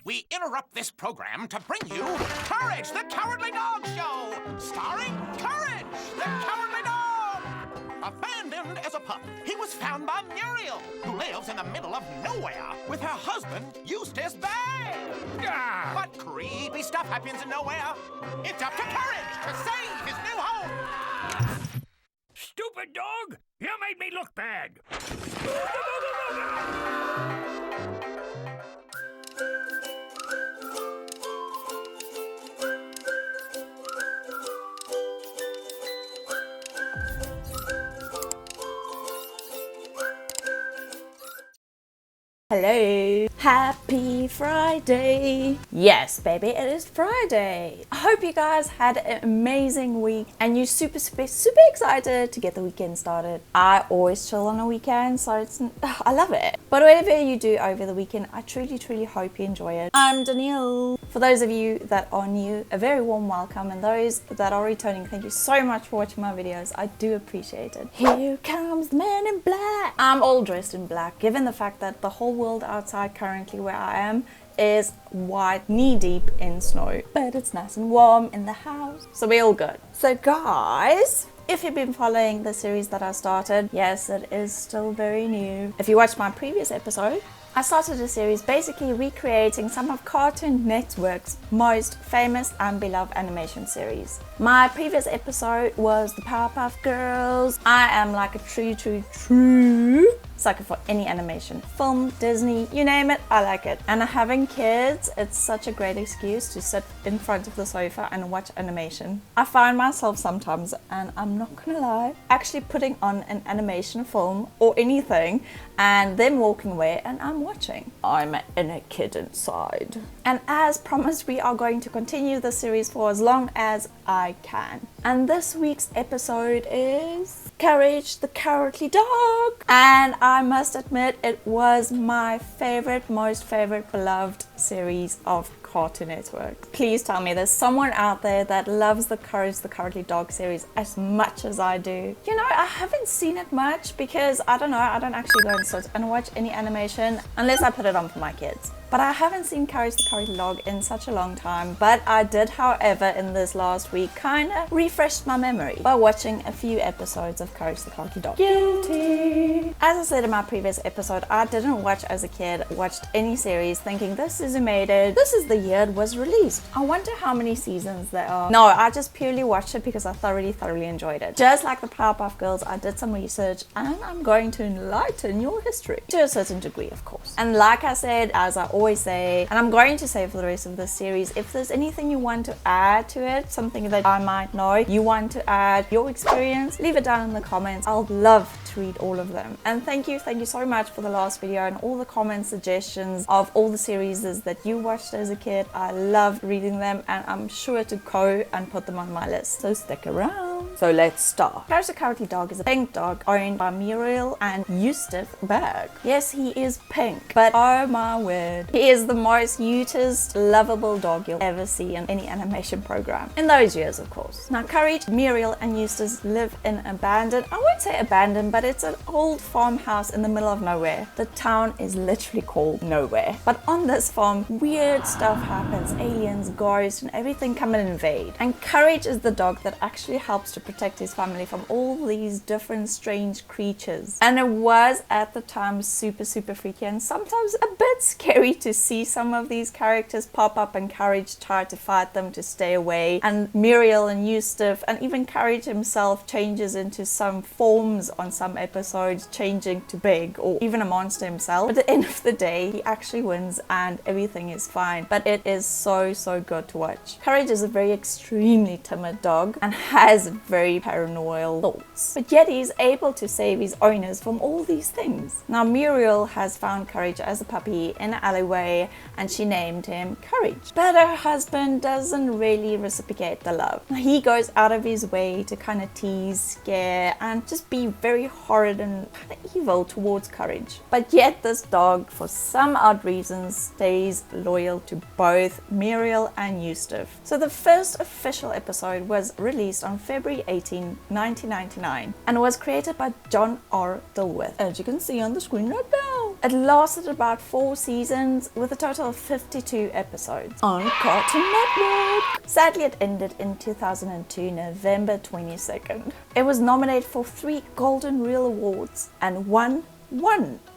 we interrupt this program to bring you Courage, the Cowardly Dog Show, starring Courage, the Cowardly Dog. Abandoned as a pup, he was found by Muriel, who lives in the middle of nowhere with her husband, Eustace Bay. But creepy stuff happens in nowhere. It's up to Courage to save his new home. Stupid dog! You made me look bad! Hello, happy Friday. Yes baby, it is Friday. I hope you guys had an amazing week and you're super excited to get the weekend started. I always chill on a weekend, so I love it. But whatever you do over the weekend, I truly hope you enjoy it. I'm Danielle. For those of you that are new, a very warm welcome, and those that are returning, thank you so much for watching my videos. I do appreciate it. Here comes the man in black. I'm all dressed in black, given the fact that the whole world outside currently where I am is white, knee deep in snow, but it's nice and warm in the house, so we're all good. So guys, if you've been following the series that I started, yes, it is still very new. If you watched my previous episode, I started a series basically recreating some of Cartoon Network's most famous and beloved animation series. My previous episode was the Powerpuff Girls. I am like a true sucker for any animation. Film, Disney, you name it, I like it. And having kids, it's such a great excuse to sit in front of the sofa and watch animation. I find myself sometimes, and I'm not gonna lie, actually putting on an animation film or anything and then walking away and I'm watching. I'm in a kid inside. And as promised, we are going to continue the series for as long as I can. And this week's episode is Courage, the Cowardly Dog. And I must admit, it was my most favorite beloved series of Cartoon Network. Please tell me there's someone out there that loves the Courage the Cowardly Dog series as much as I do. You know, I haven't seen it much because I don't actually go and sit and watch any animation unless I put it on for my kids. But I haven't seen Courage the Cowardly Dog in such a long time. But I did, however, in this last week kind of refreshed my memory by watching a few episodes of Courage the Cowardly Dog. Guilty! As I said in my previous episode, I didn't watch as a kid, watched any series thinking this is animated, this is the year it was released. I wonder how many seasons there are. No, I just purely watched it because I thoroughly enjoyed it. Just like the Powerpuff Girls, I did some research and I'm going to enlighten your history. To a certain degree, of course. And like I said, as I always say, and I'm going to say for the rest of this series, if there's anything you want to add to it, something that I might know, you want to add your experience, leave it down in the comments. I'll love to read all of them. And thank you so much for the last video and all the comments, suggestions of all the series that you watched as a kid. I love reading them and I'm sure to go and put them on my list, so stick around. So let's start. Courage the Cowardly Dog is a pink dog owned by Muriel and Eustace Berg. Yes, he is pink, but oh my word, he is the most cutest, lovable dog you'll ever see in any animation program. In those years, of course. Now, Courage, Muriel and Eustace live in abandoned, I won't say abandoned, but it's an old farmhouse in the middle of nowhere. The town is literally called Nowhere. But on this farm, weird stuff happens. Aliens, ghosts, and everything come and invade. And Courage is the dog that actually helps to protect his family from all these different strange creatures. And it was at the time super freaky and sometimes a bit scary to see some of these characters pop up and Courage try to fight them to stay away. And Muriel and Eustace and even Courage himself changes into some forms on some episodes, changing to big or even a monster himself. But at the end of the day, he actually wins and everything is fine. But it is so good to watch. Courage is a very extremely timid dog and has very paranoid thoughts. But yet he's able to save his owners from all these things. Now Muriel has found Courage as a puppy in an alleyway and she named him Courage. But her husband doesn't really reciprocate the love. He goes out of his way to kind of tease, scare and just be very horrid and kind of evil towards Courage. But yet this dog, for some odd reasons, stays loyal to both Muriel and Eustace. So the first official episode was released on February 18, 1999 and was created by John R. Dilworth, as you can see on the screen right now. It lasted about 4 seasons with a total of 52 episodes on Cartoon Network. Sadly, it ended in 2002, November 22nd. It was nominated for 3 Golden Reel Awards and won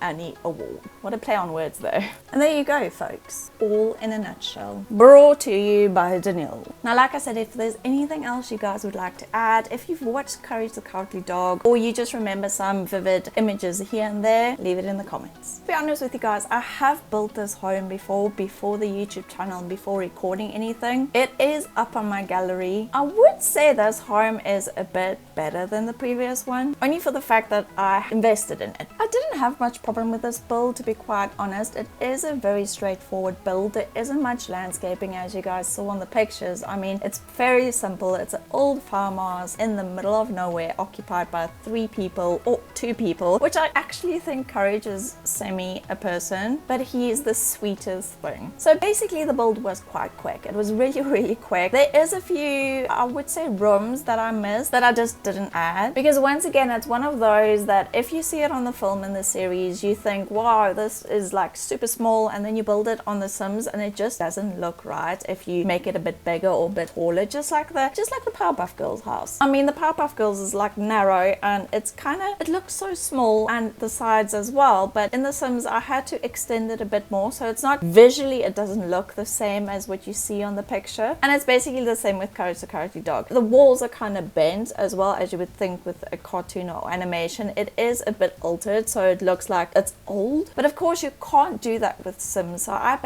Annie Award. What a play on words there. And there you go, folks. All in a nutshell. Brought to you by Daniel. Now, like I said, if there's anything else you guys would like to add, if you've watched Courage the Cowardly Dog, or you just remember some vivid images here and there, leave it in the comments. To be honest with you guys, I have built this home before the YouTube channel, before recording anything. It is up on my gallery. I would say this home is a bit better than the previous one, only for the fact that I invested in it. I didn't have much problem with this build, to be quite honest. It is a very straightforward build. There isn't much landscaping, as you guys saw on the pictures. I mean, it's very simple. It's an old farmhouse in the middle of nowhere, occupied by 3 people or 2 people, which I actually think Courage is semi a person, but he is the sweetest thing. So basically the build was quite quick. It was really quick. There is a few, I would say, rooms that I missed that I just didn't add, because once again, it's one of those that if you see it on the film in the series, you think, wow, this is like super small, and then you build it on the Sims and it just doesn't look right if you make it a bit bigger or a bit taller, just like the Powerpuff Girls house. I mean, the Powerpuff Girls is like narrow and it looks so small, and the sides as well, but in the Sims I had to extend it a bit more, so it's not visually, it doesn't look the same as what you see on the picture. And it's basically the same with Courage the Cowardly Dog. The walls are kind of bent as well, as you would think with a cartoon or animation. It is a bit altered, so it looks like it's old, but of course you can't do that with Sims. So I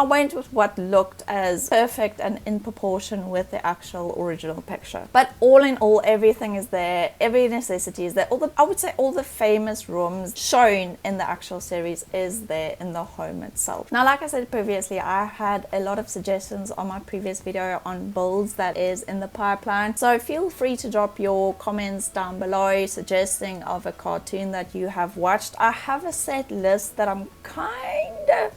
went with what looked as perfect and in proportion with the actual original picture. But all in all, everything is there, every necessity is there. I would say all the famous rooms shown in the actual series is there in the home itself. Now, like I said previously, I had a lot of suggestions on my previous video on builds that is in the pipeline, so feel free to drop your comments down below suggesting of a cartoon that you have watched. I have a set list that I'm kind of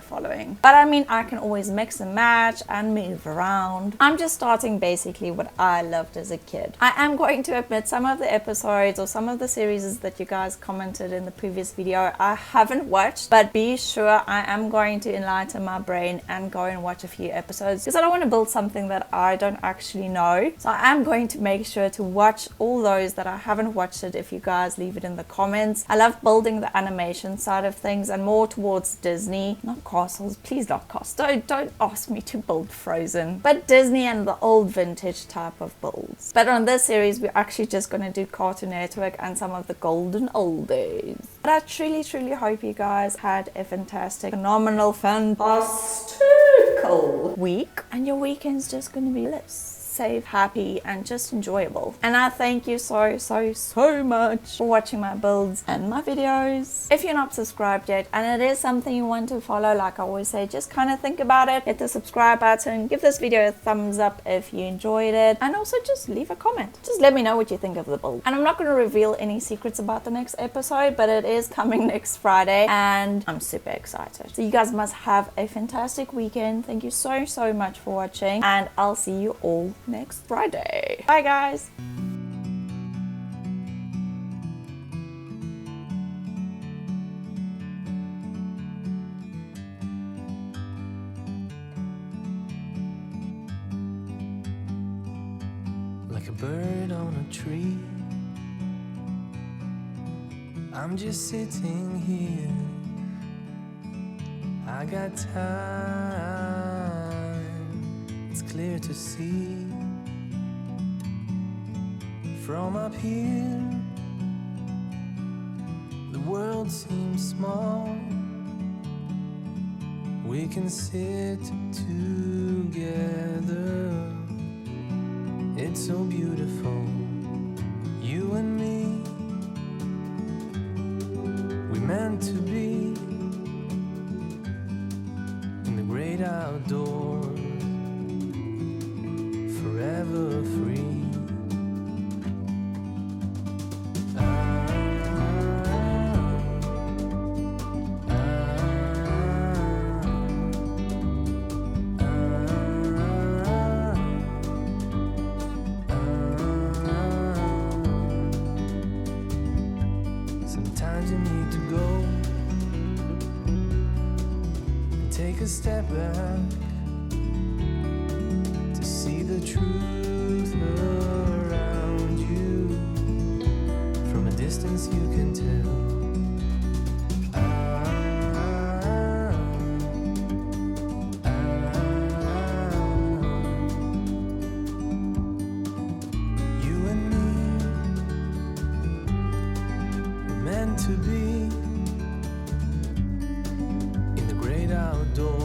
following, but I mean, I can always mix and match and move around. I'm just starting basically what I loved as a kid. I am going to admit some of the episodes or some of the series that you guys commented in the previous video I haven't watched, but be sure I am going to enlighten my brain and go and watch a few episodes, because I don't want to build something that I don't actually know. So I am going to make sure to watch all those that I haven't watched it, if you guys leave it in the comments. I love building the animation side of things and more towards Disney, not castles, please, not castles. Don't ask me to build Frozen, but Disney and the old vintage type of builds. But on this series, we're actually just going to do Cartoon Network and some of the golden oldies. But I truly hope you guys had a fantastic, phenomenal, fantastical week, and your weekend's just going to be bliss, safe, happy, and just enjoyable. And I thank you so much for watching my builds and my videos. If you're not subscribed yet and it is something you want to follow, like I always say, just kind of think about it, hit the subscribe button, give this video a thumbs up if you enjoyed it, and also just leave a comment. Just let me know what you think of the build. And I'm not going to reveal any secrets about the next episode, but it is coming next Friday and I'm super excited. So you guys must have a fantastic weekend. Thank you so much for watching, and I'll see you all next Friday. Bye guys. Like a bird on a tree, I'm just sitting here. I got time, it's clear to see. From up here, the world seems small. We can sit together. It's so beautiful, you and me. We meant to be in the great outdoors, forever free. Sometimes you need to go take a step back to see the truth around you. From a distance you can tell. You and me were meant to be in the great outdoors.